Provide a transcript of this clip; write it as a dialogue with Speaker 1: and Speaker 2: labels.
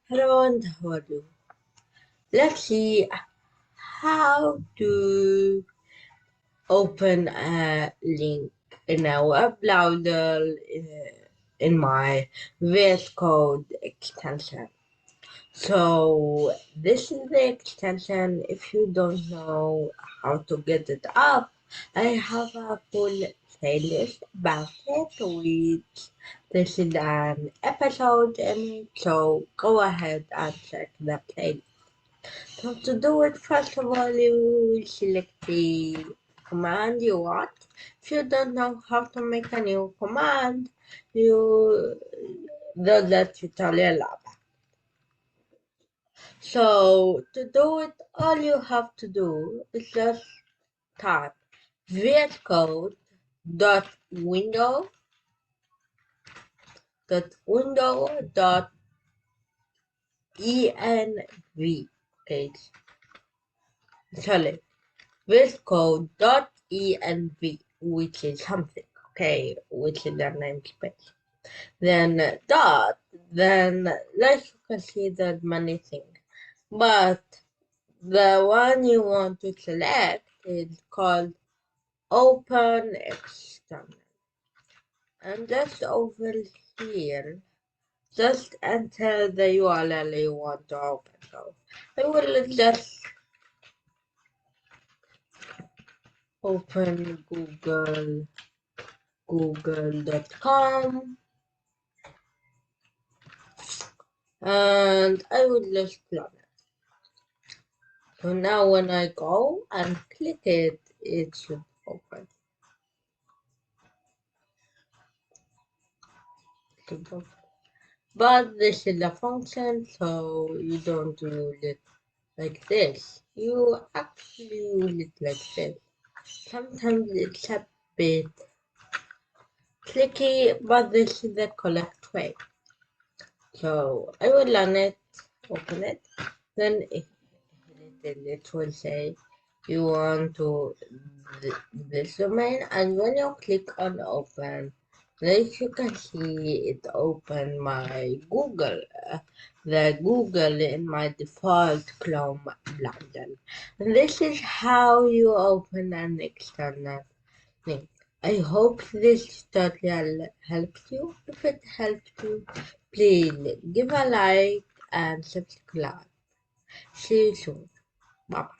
Speaker 1: Hello and how are you? Let's see how to open a link in a web browser in my VS Code extension. So this is the extension. If you don't know how to get it up, I have a full playlist about it, which this is an episode in it, so go ahead and check the playlist. So to do it, first of all, you will select the command you want. If you don't know how to make a new command, you the tutorial up. So to do it, all you have to do is just type vscode dot window dot env. Okay, sorry, vscode.env, which is something, okay, which is the namespace. Then dot, then like you can see that many things. But the one you want to select is called Open External. And just over here, just enter the URL you want to open. So I will just open google.com, and I will just run it. So now when I go and click it, it should open. But this is a function, so you don't do it like this. You actually use it like this. Sometimes it's a bit tricky, but this is the correct way. So I will run it, open it, then it will say you want to this domain, and when you click on open, like you can see it open my Google, the Google in my default Chrome browser. And this is how you open an external link. I hope this tutorial helped you. If it helped you, please give a like and subscribe. See you soon. Bye.